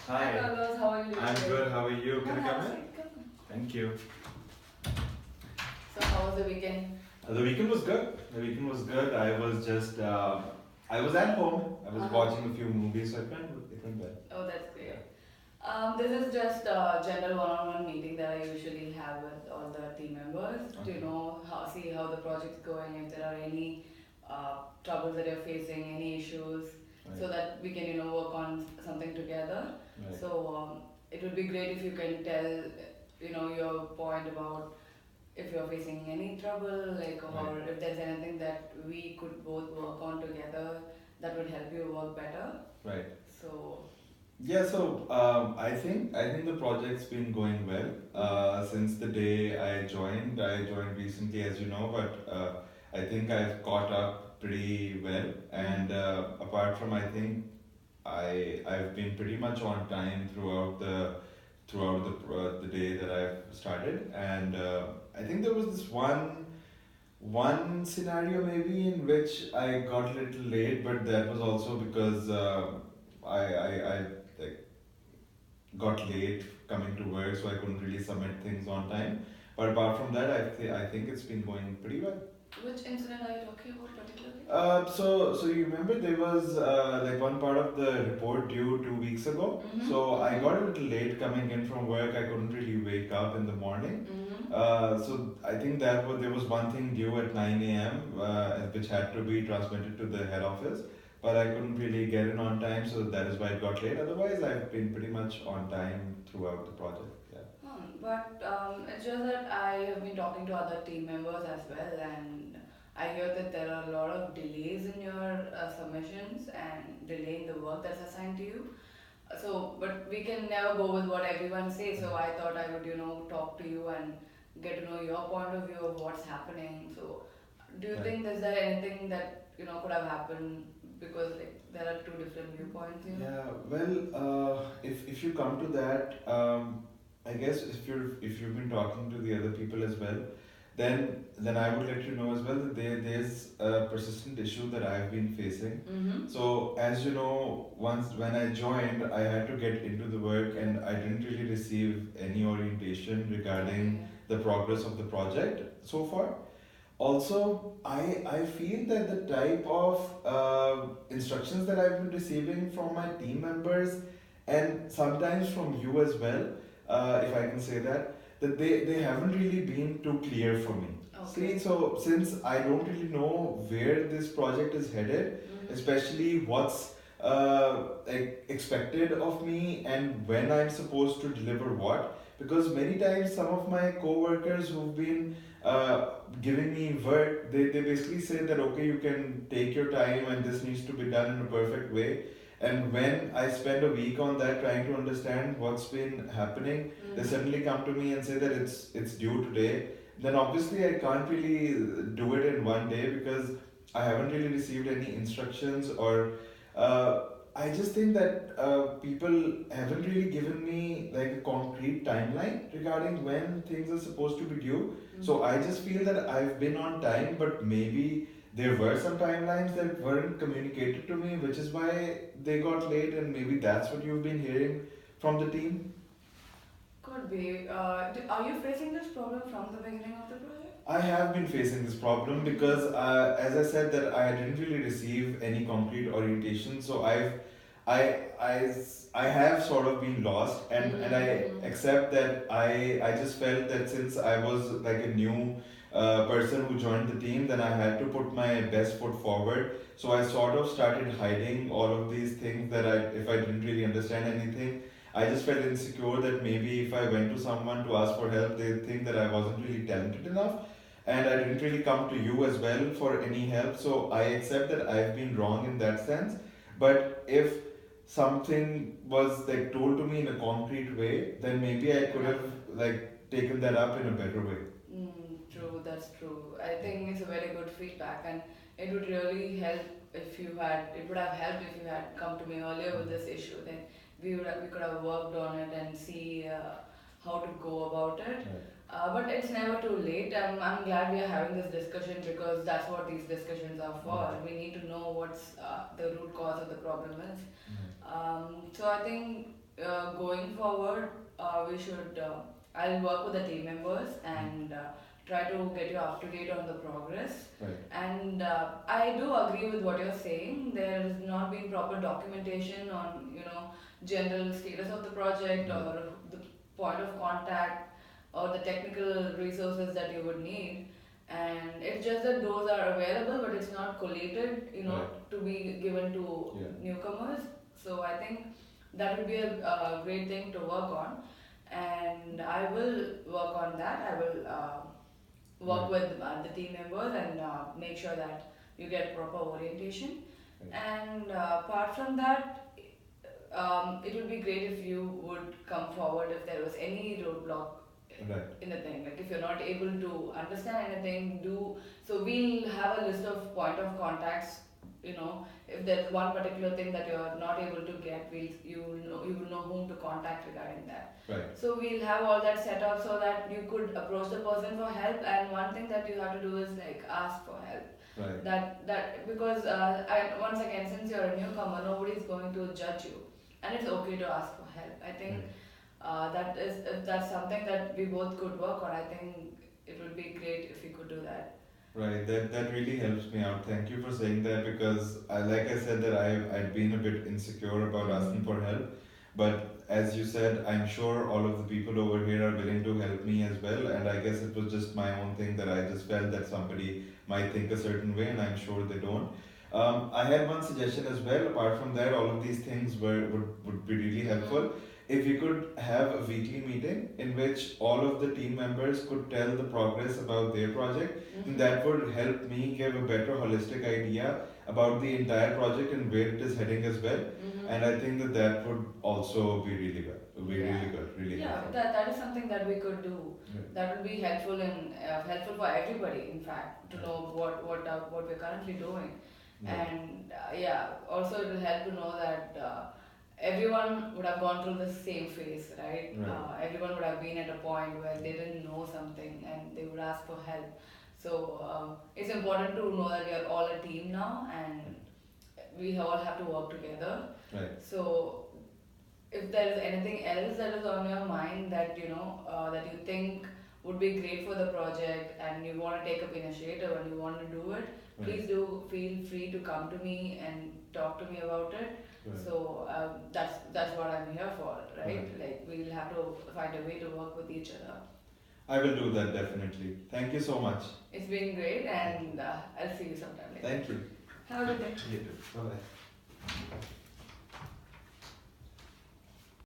Hi Hi. Carlos, how are you doing I'm today? good. How are you? I'm Can I come in? fantastic. Come. Thank you. So how was the weekend? The weekend was good. The weekend was good. I was at home. I was Uh-huh. watching a few movies, so it went well. Oh, that's great. Yeah. This is just a general one-on-one meeting that I usually have with all the team members to Okay. see how the project's going, if there are any troubles that you're facing, any issues, so Right. that we can work on something together. Right. So it would be great if you can tell your point about if you're facing any trouble, like, Right. or if there's anything that we could both work on together that would help you work better. Right. So, Yeah. So I think the project's been going well since the day I joined. I joined recently, as you know, but I think I've caught up pretty well. And apart from, I think I've been pretty much on time throughout the day that I've started, and I think there was this one scenario maybe in which I got a little late, but that was also because I like got late coming to work, so I couldn't really submit things on time. But apart from that, I think it's been going pretty well. which incident are you talking about particularly? So you remember there was like one part of the report due 2 weeks ago. Mm-hmm. So I Mm-hmm. got a little late coming in from work. I couldn't really wake up in the morning. Mm-hmm. So I think there was one thing due at 9 a.m. Which had to be transmitted to the head office, but I couldn't really get in on time, so that is why it got late. Otherwise, I've been pretty much on time throughout the project. Yeah. But it's just that I have been talking to other team members as well, and I hear that there are a lot of delays in your submissions and delaying the work that's assigned to you. So, but we can never go with what everyone says. So I thought I would, talk to you and get to know your point of view of what's happening. So, do you Right. think is there anything that could have happened because like there are two different viewpoints here? Yeah, well, if you come to that, I guess if you've been talking to the other people as well, then I would let you know as well that there's a persistent issue that I've been facing. Mm-hmm. So as you know, once when I joined, I had to get into the work, and I didn't really receive any orientation regarding Okay. the progress of the project so far. Also, I feel that the type of instructions that I've been receiving from my team members, and sometimes from you as well, if I can say that they haven't really been too clear for me. See, Okay. so since I don't really know where this project is headed, Mm-hmm. especially what's like expected of me and when I'm supposed to deliver what, because many times some of my co-workers who've been giving me work, they basically say that okay, you can take your time and this needs to be done in a perfect way. And when I spend a week on that trying to understand what's been happening, they Mm-hmm. suddenly come to me and say that it's due today. Then obviously I can't really do it in one day because I haven't really received any instructions, or uh, I just think that people haven't really given me like a concrete timeline regarding when things are supposed to be due. So Mm-hmm. I just feel that I've been on time, but maybe there were some timelines that weren't communicated to me, which is why they got late, and maybe that's what you've been hearing from the team. Could be. Are you facing this problem from the beginning of the project? I have been facing this problem because, as I said, that I didn't really receive any concrete orientation. So I have sort of been lost, and I Mm-hmm. accept that I just felt that since I was like a new person who joined the team, then I had to put my best foot forward. So I sort of started hiding all of these things that if I didn't really understand anything, I just felt insecure that maybe if I went to someone to ask for help, they'd think that I wasn't really talented enough. And I didn't really come to you as well for any help. So I accept that I've been wrong in that sense. But if something was like told to me in a concrete way, then maybe I could have like taken that up in a better way. True, that's true. I think it's a very good feedback, and it would really help if you had. It would have helped if you had come to me earlier with this issue. Then we could have worked on it and see how to go about it. Right. But it's never too late. I'm glad we are having this discussion because that's what these discussions are for. Right. We need to know what's the root cause of the problem is. Right. So I think going forward, we should. I'll work with the team members and try to get you up to date on the progress. Right. And I do agree with what you're saying. There has not been proper documentation on general status of the project or the point of contact or the technical resources that you would need. And it's just that those are available, but it's not collated, Right. to be given to Yeah. newcomers. So I think that would be a great thing to work on, and I will work on that. I will work Right. with the team members and make sure that you get proper orientation. Right. And apart from that, it would be great if you would come forward if there was any roadblock Right. in the thing. Like if you're not able to understand anything, do so. We'll have a list of point of contacts. If there's one particular thing that you're not able to get, you will know whom to contact regarding that. Right. So we'll have all that set up so that you could approach the person for help. And one thing that you have to do is like ask for help. Right. That because once again, since you're a newcomer, nobody's going to judge you, and it's okay to ask for help. I think that is if that's something that we both could work on. I think it would be great if we could do that. Right, that really helps me out. Thank you for saying that because like I said that I'd been a bit insecure about asking for help, but as you said, I'm sure all of the people over here are willing to help me as well. And I guess it was just my own thing that I just felt that somebody might think a certain way, and I'm sure they don't. I had one suggestion as well. Apart from that, all of these things would be really helpful if we could have a weekly meeting in which all of the team members could tell the progress about their project. And that would help me give a better holistic idea about the entire project and where it is heading as well. And I think that would also be really good, really good, really Yeah, helpful. that is something that we could do. Right. That would be helpful for everybody. In fact, to know what we're currently doing, Right. and also it will help to know that everyone would have gone through the same phase, right? Right. Everyone would have been at a point where they didn't know something and they would ask for help. So it's important to know that we are all a team now and we all have to work together. Right. So if there is anything else that is on your mind that that you think would be great for the project and you want to take up initiative and you want to do it, please do feel free to come to me and talk to me about it. Right. So that's what I'm here for, right? Right. Like we'll have to find a way to work with each other. I will do that definitely. Thank you so much. It's been great, and I'll see you sometime later. Thank you. Have a good day. You too. Bye bye.